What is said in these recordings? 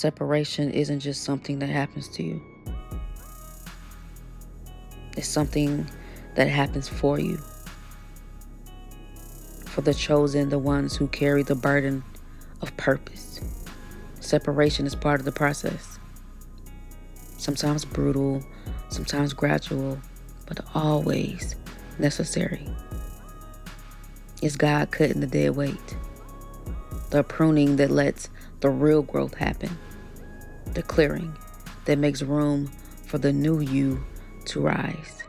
Separation isn't just something that happens to you. It's something that happens for you. For the chosen, the ones who carry the burden of purpose. Separation is part of the process. Sometimes brutal, sometimes gradual, but always necessary. It's God cutting the dead weight. The pruning that lets the real growth happen. The clearing that makes room for the new you to rise.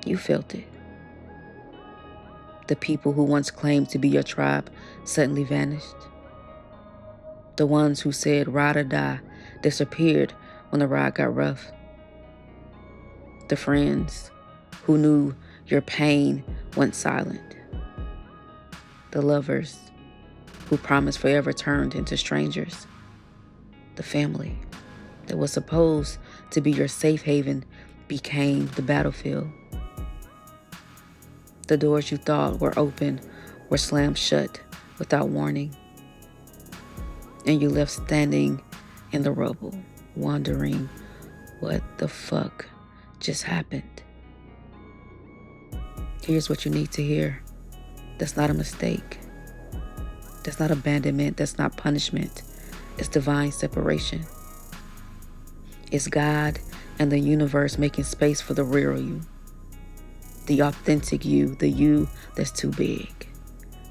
You felt it. The people who once claimed to be your tribe suddenly vanished. The ones who said ride or die disappeared when the ride got rough. The friends who knew your pain went silent. The lovers who promised forever turned into strangers. The family that was supposed to be your safe haven became the battlefield. The doors you thought were open were slammed shut without warning. And you left standing in the rubble, wondering what the fuck just happened. Here's what you need to hear. That's not a mistake. That's not abandonment. That's not punishment. It's divine separation. It's God and the universe making space for the real you. The authentic you, the you that's too big,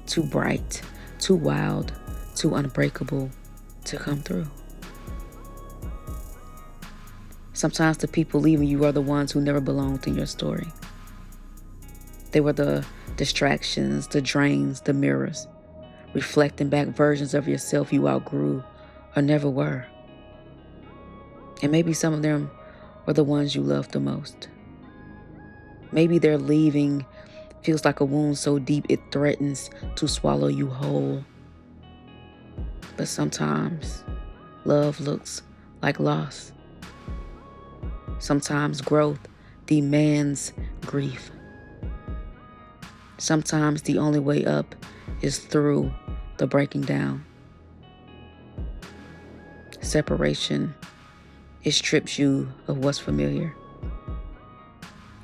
too bright, too wild, too unbreakable to come through. Sometimes the people leaving you are the ones who never belonged in your story. They were the distractions, the drains, the mirrors, reflecting back versions of yourself you outgrew or never were. And maybe some of them were the ones you loved the most. Maybe their leaving feels like a wound so deep it threatens to swallow you whole. But sometimes love looks like loss. Sometimes growth demands grief. Sometimes the only way up is through the breaking down. Separation, it strips you of what's familiar.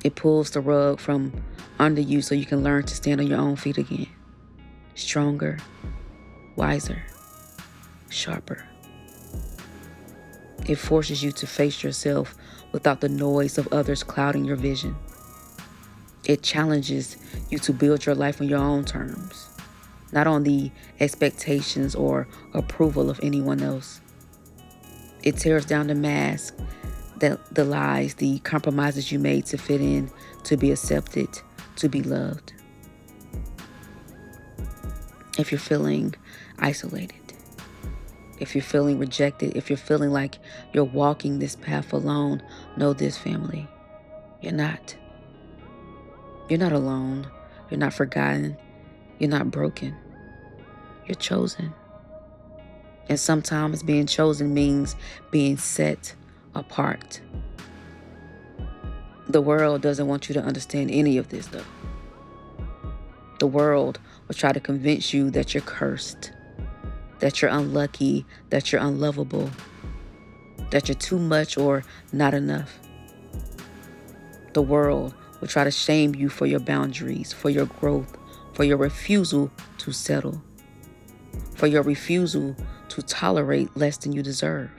It pulls the rug from under you so you can learn to stand on your own feet again. Stronger, wiser, sharper. It forces you to face yourself without the noise of others clouding your vision. It challenges you to build your life on your own terms, not on the expectations or approval of anyone else. It tears down the mask, the lies, the compromises you made to fit in, to be accepted, to be loved. If you're feeling isolated, if you're feeling rejected, if you're feeling like you're walking this path alone, know this, family. You're not. You're not alone. You're not forgotten. You're not broken. You're chosen. And sometimes being chosen means being set apart. The world doesn't want you to understand any of this, though. The world will try to convince you that you're cursed, that you're unlucky, that you're unlovable, that you're too much or not enough. The world will try to shame you for your boundaries, for your growth, for your refusal to settle, for your refusal to tolerate less than you deserve.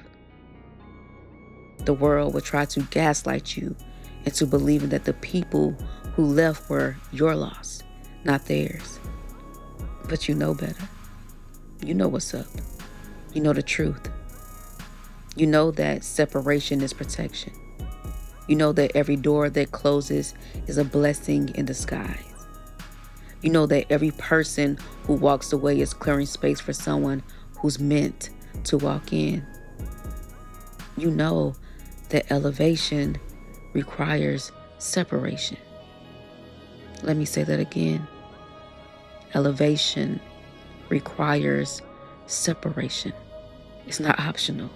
The world will try to gaslight you into believing that the people who left were your loss, not theirs. But you know better. You know what's up. You know the truth. You know that separation is protection. You know that every door that closes is a blessing in disguise. You know that every person who walks away is clearing space for someone who's meant to walk in. You know that elevation requires separation. Let me say that again. Elevation requires separation. It's not optional.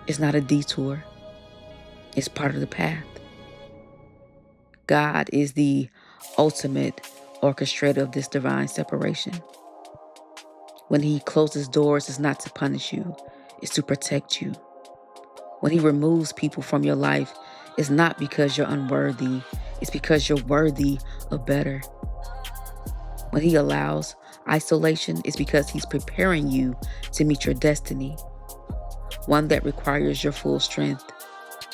It's not a detour. It's part of the path. God is the ultimate orchestrator of this divine separation. When he closes doors, it's not to punish you, it's to protect you. When he removes people from your life, it's not because you're unworthy, it's because you're worthy of better. When he allows isolation, it's because he's preparing you to meet your destiny, one that requires your full strength,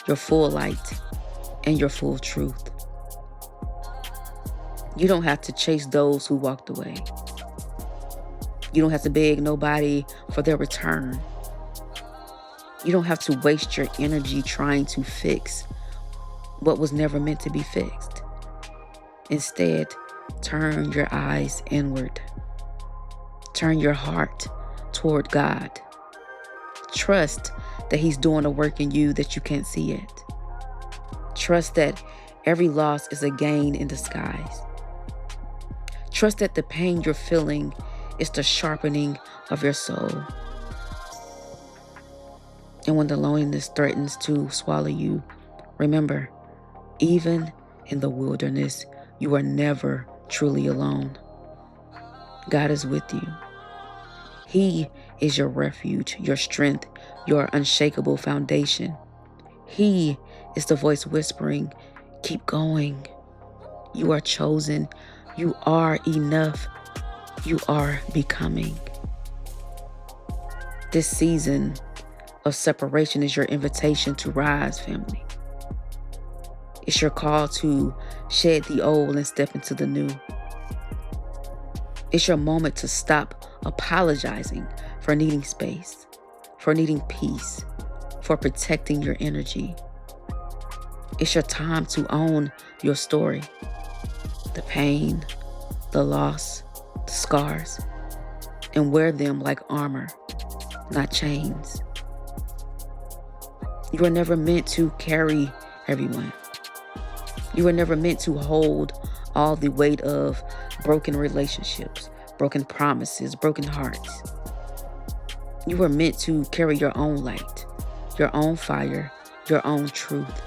your full light, and your full truth. You don't have to chase those who walked away. You don't have to beg nobody for their return. You don't have to waste your energy trying to fix what was never meant to be fixed. Instead, turn your eyes inward. Turn your heart toward God. Trust that he's doing a work in you that you can't see yet. Trust that every loss is a gain in disguise. Trust that the pain you're feeling is the sharpening of your soul. And when the loneliness threatens to swallow you, remember, even in the wilderness, you are never truly alone. God is with you. He is your refuge, your strength, your unshakable foundation. He is the voice whispering, keep going. You are chosen. You are enough. You are becoming. This season of separation is your invitation to rise, family. It's your call to shed the old and step into the new. It's your moment to stop apologizing for needing space, for needing peace, for protecting your energy. It's your time to own your story, the pain, the loss, the scars, and wear them like armor, not chains. You were never meant to carry everyone. You were never meant to hold all the weight of broken relationships, broken promises, broken hearts. You were meant to carry your own light, your own fire, your own truth,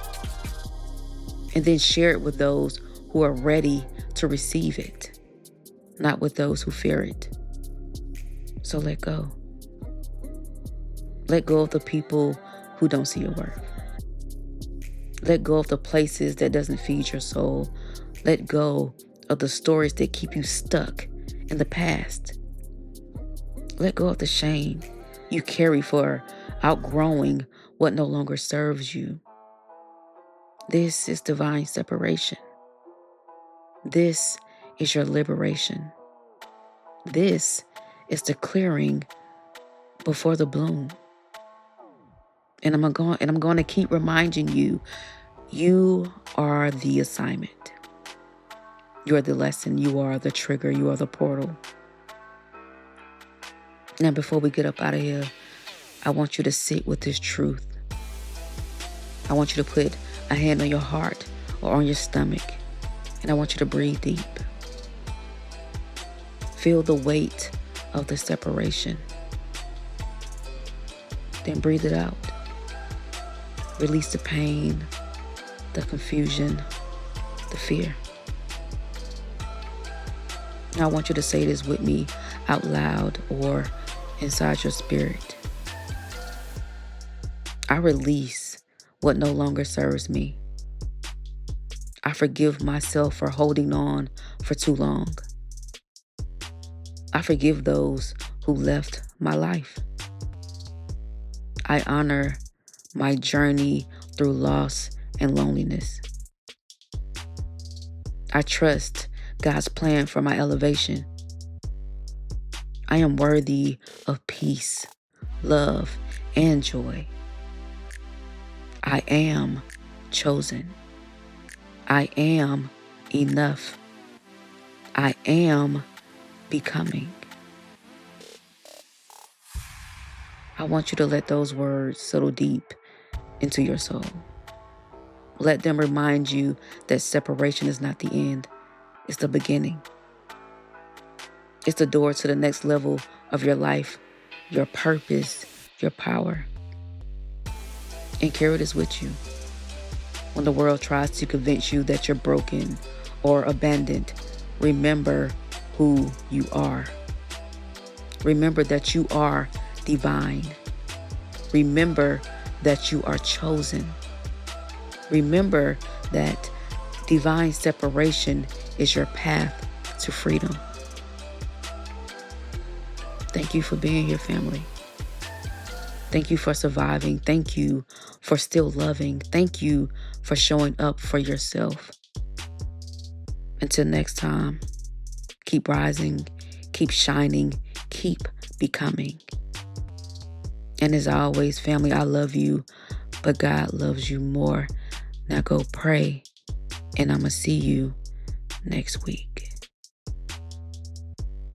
and then share it with those who are ready to receive it, not with those who fear it. So let go. Let go of the people who don't see your worth. Let go of the places that doesn't feed your soul. Let go of the stories that keep you stuck in the past. Let go of the shame you carry for outgrowing what no longer serves you. This is divine separation. This is your liberation. This is the clearing before the bloom. And I'm going to keep reminding you, you are the assignment. You are the lesson. You are the trigger. You are the portal. Now, before we get up out of here, I want you to sit with this truth. I want you to put a hand on your heart or on your stomach, and I want you to breathe deep. Feel the weight of the separation. Then breathe it out. Release the pain, the confusion, the fear. Now I want you to say this with me out loud or inside your spirit. I release what no longer serves me. I forgive myself for holding on for too long. I forgive those who left my life. I honor my journey through loss and loneliness. I trust God's plan for my elevation. I am worthy of peace, love, and joy. I am chosen. I am enough. I am becoming. I want you to let those words settle deep into your soul. Let them remind you that separation is not the end. It's the beginning. It's the door to the next level of your life, your purpose, your power. And carry this with you. When the world tries to convince you that you're broken or abandoned, remember who you are. Remember that you are divine. Remember that you are chosen. Remember that divine separation is your path to freedom. Thank you for being here, family. Thank you for surviving. Thank you for still loving. Thank you for showing up for yourself. Until next time, keep rising, keep shining, keep becoming. And as always, family, I love you, but God loves you more. Now go pray, and I'm going to see you next week.